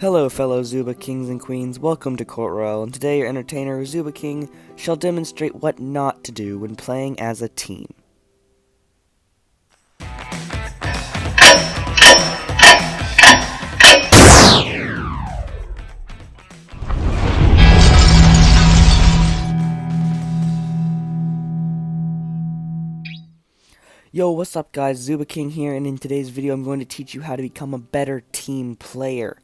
Hello fellow Zooba kings and queens, welcome to Court Royal, and today your entertainer Zooba King shall demonstrate what not to do when playing as a team. Yo, what's up guys, Zooba King here, and in today's video I'm going to teach you how to become a better team player.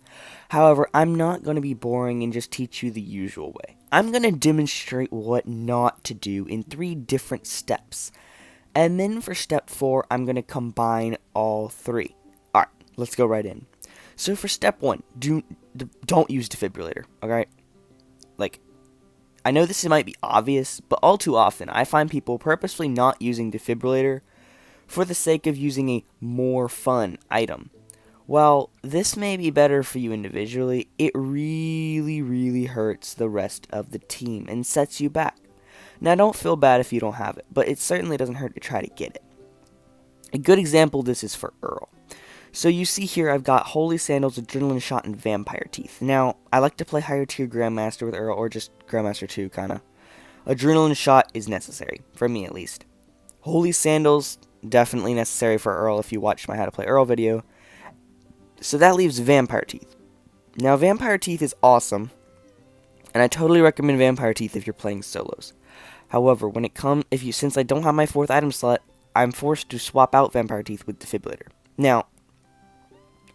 However, I'm not going to be boring and just teach you the usual way. I'm going to demonstrate what not to do in 3 different steps. And then for step 4, I'm going to combine all 3. Alright, let's go right in. So for step 1, don't use Defibrillator, alright? Like, I know this might be obvious, but all too often I find people purposefully not using Defibrillator for the sake of using a more fun item. While this may be better for you individually, it really hurts the rest of the team and sets you back. Now don't feel bad if you don't have it, but it certainly doesn't hurt to try to get it. A good example of this is for Earl. So you see here I've got Holy Sandals, Adrenaline Shot, and Vampire Teeth. Now, I like to play higher tier Grandmaster with Earl, or just Grandmaster 2 kinda. Adrenaline Shot is necessary, for me at least. Holy Sandals, definitely necessary for Earl if you watched my How to Play Earl video. So that leaves Vampire Teeth. Now Vampire Teeth is awesome, and I totally recommend Vampire Teeth if you're playing solos. However, since I don't have my 4th item slot, I'm forced to swap out Vampire Teeth with Defibrillator. Now,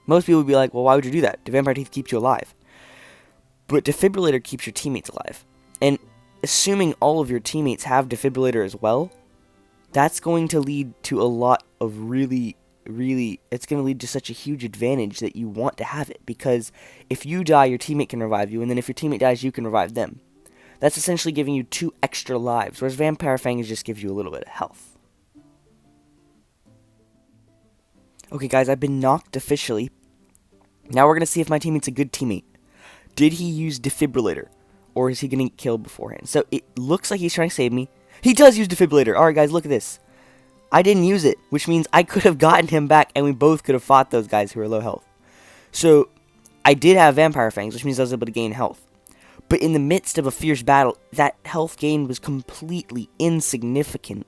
most people would be like, well, why would you do that? The Vampire Teeth keeps you alive. But Defibrillator keeps your teammates alive. And assuming all of your teammates have Defibrillator as well, that's going to lead to a lot of it's going to lead to such a huge advantage that you want to have it. Because if you die, your teammate can revive you, and then if your teammate dies, you can revive them. That's essentially giving you 2 extra lives, whereas Vampire Fangs just gives you a little bit of health. Okay guys, I've been knocked officially. Now we're going to see if my teammate's a good teammate. Did he use Defibrillator? Or is he going to get killed beforehand? So it looks like he's trying to save me. He does use Defibrillator. Alright guys, look at this. I didn't use it, which means I could have gotten him back and we both could have fought those guys who are low health. So, I did have Vampire Fangs, which means I was able to gain health. But in the midst of a fierce battle, that health gain was completely insignificant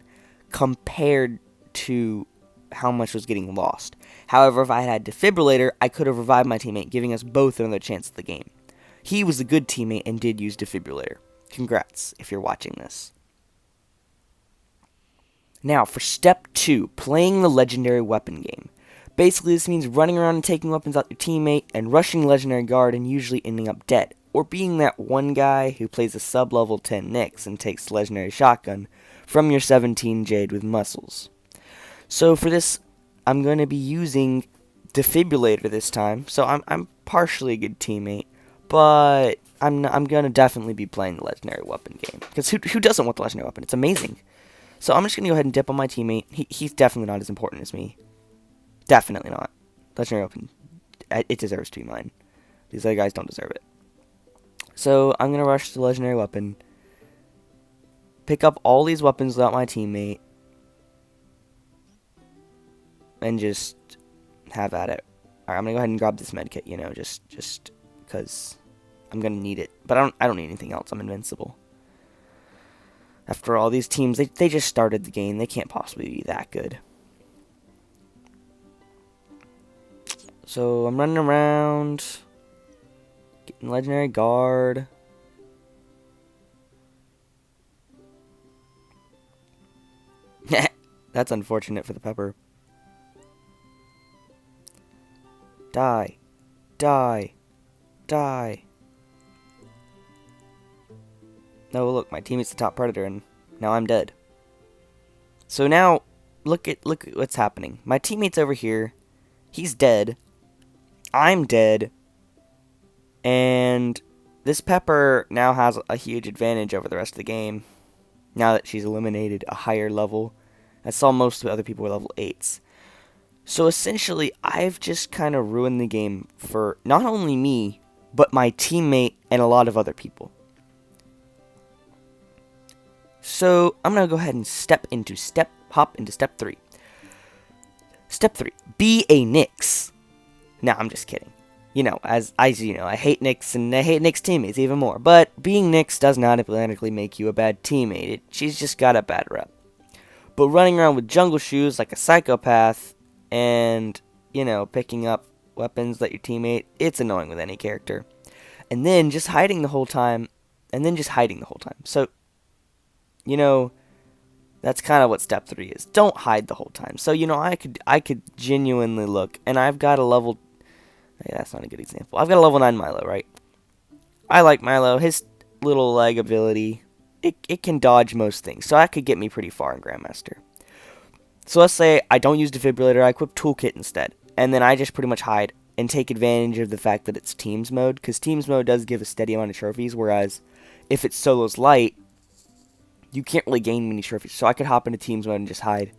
compared to how much was getting lost. However, if I had Defibrillator, I could have revived my teammate, giving us both another chance at the game. He was a good teammate and did use Defibrillator. Congrats, if you're watching this. Now, for step 2, playing the legendary weapon game. Basically, this means running around and taking weapons out your teammate, and rushing legendary guard and usually ending up dead. Or being that one guy who plays a sub-level 10 Nyx and takes legendary shotgun from your 17 Jade with muscles. So for this, I'm going to be using Defibrillator this time. So I'm partially a good teammate, but I'm going to definitely be playing the legendary weapon game. Because who doesn't want the legendary weapon? It's amazing. So I'm just going to go ahead and dip on my teammate. He's definitely not as important as me. Definitely not. Legendary weapon, it deserves to be mine. These other guys don't deserve it. So I'm going to rush the legendary weapon. Pick up all these weapons without my teammate. And just have at it. Alright, I'm going to go ahead and grab this medkit, you know, just because I'm going to need it. But I don't need anything else. I'm invincible. After all, these teams, they just started the game. They can't possibly be that good. So, I'm running around. Getting legendary guard. That's unfortunate for the pepper. Die. Die. Die. No, look, my teammate's the top predator, and now I'm dead. So now, look at what's happening. My teammate's over here. He's dead. I'm dead. And this Pepper now has a huge advantage over the rest of the game. Now that she's eliminated a higher level. I saw most of the other people were level 8s. So essentially, I've just kind of ruined the game for not only me, but my teammate and a lot of other people. So, I'm going to go ahead and hop into step 3. Step 3, be a Nyx. Nah, I'm just kidding. I hate Nyx and I hate Nyx teammates even more. But being Nyx does not automatically make you a bad teammate. She's just got a bad rep. But running around with jungle shoes like a psychopath and, picking up weapons that your teammate, it's annoying with any character. And then just hiding the whole time. So, that's kind of what step 3 is. Don't hide the whole time. So, I could genuinely look, and I've got a level... Yeah, that's not a good example. I've got a level 9 Milo, right? I like Milo. His little leg ability, it can dodge most things. So that could get me pretty far in Grandmaster. So let's say I don't use Defibrillator, I equip Toolkit instead. And then I just pretty much hide and take advantage of the fact that it's Teams mode. Because Teams mode does give a steady amount of trophies, whereas if it's Solos Light, you can't really gain many trophies. So I could hop into Teams mode and just hide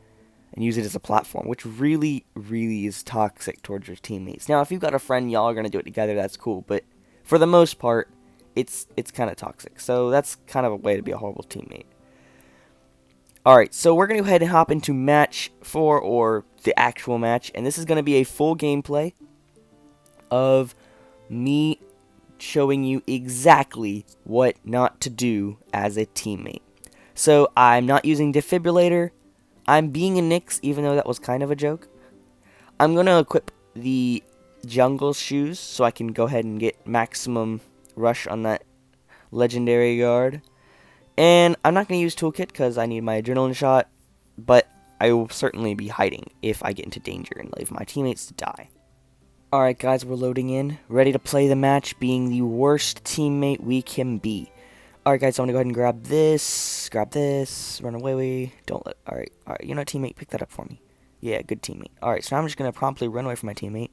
and use it as a platform, which really, really is toxic towards your teammates. Now, if you've got a friend, y'all are going to do it together, that's cool. But for the most part, it's kind of toxic. So that's kind of a way to be a horrible teammate. Alright, so we're going to go ahead and hop into match 4, or the actual match. And this is going to be a full gameplay of me showing you exactly what not to do as a teammate. So I'm not using Defibrillator. I'm being a Nyx, even though that was kind of a joke. I'm going to equip the jungle shoes so I can go ahead and get maximum rush on that legendary guard. And I'm not going to use Toolkit because I need my adrenaline shot, but I will certainly be hiding if I get into danger and leave my teammates to die. Alright guys, we're loading in, ready to play the match, being the worst teammate we can be. Alright guys, so I'm going to go ahead and grab this, run away, don't let, alright, teammate, pick that up for me. Yeah, good teammate. Alright, so now I'm just going to promptly run away from my teammate.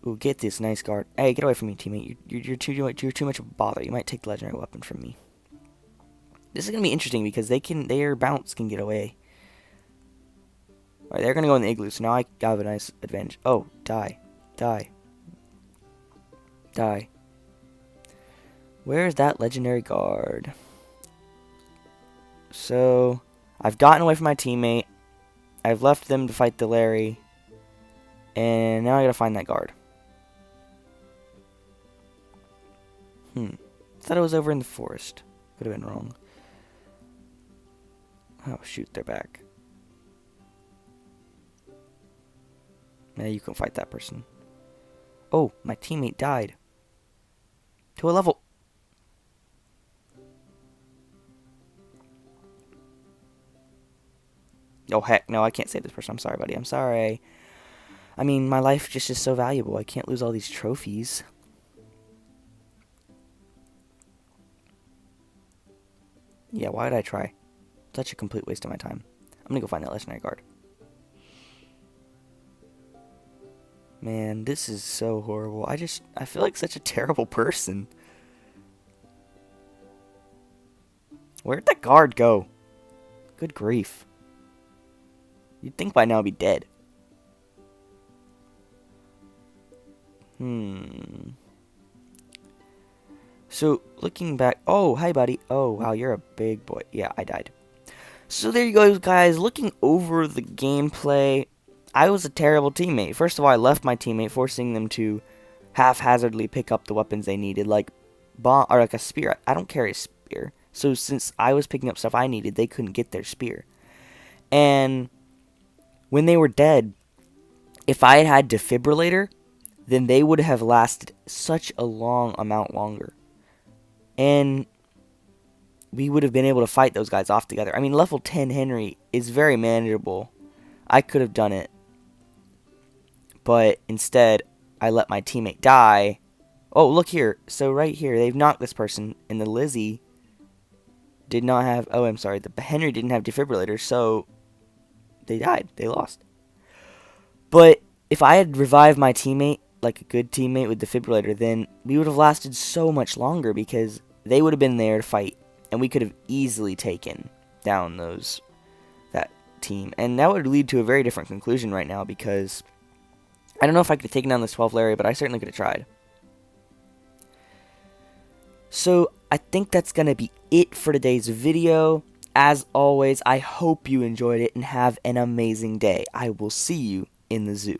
Ooh, get this nice guard. Hey, get away from me, teammate, you're too much of a bother, you might take the legendary weapon from me. This is going to be interesting because their bounce can get away. Alright, they're going to go in the igloo, so now I have a nice advantage. Oh, die. Where's that legendary guard? So, I've gotten away from my teammate. I've left them to fight the Larry. And now I gotta find that guard. Thought it was over in the forest. Could have been wrong. Oh, shoot, they're back. Now you can fight that person. Oh, my teammate died. To a level... Oh, heck, no, I can't save this person. I'm sorry, buddy. I'm sorry. I mean, my life just is so valuable. I can't lose all these trophies. Yeah, why did I try? Such a complete waste of my time. I'm gonna go find that legendary guard. Man, this is so horrible. I feel like such a terrible person. Where'd that guard go? Good grief. You'd think by now I'd be dead. So, looking back... Oh, hi, buddy. Oh, wow, you're a big boy. Yeah, I died. So, there you go, guys. Looking over the gameplay, I was a terrible teammate. First of all, I left my teammate, forcing them to haphazardly pick up the weapons they needed, like bomb or like a spear. I don't carry a spear. So, since I was picking up stuff I needed, they couldn't get their spear. And when they were dead, if I had had Defibrillator, then they would have lasted such a long amount longer. And we would have been able to fight those guys off together. I mean, level 10 Henry is very manageable. I could have done it. But instead, I let my teammate die. Oh, look here. So right here, they've knocked this person. And the Lizzie did not have... Oh, I'm sorry. The Henry didn't have Defibrillator, so they died. They lost. But if I had revived my teammate, like a good teammate with Defibrillator, then we would have lasted so much longer because they would have been there to fight, and we could have easily taken down that team. And that would lead to a very different conclusion right now, because I don't know if I could have taken down this 12th Larry, but I certainly could have tried. So I think that's going to be it for today's video. As always, I hope you enjoyed it and have an amazing day. I will see you in the zoo.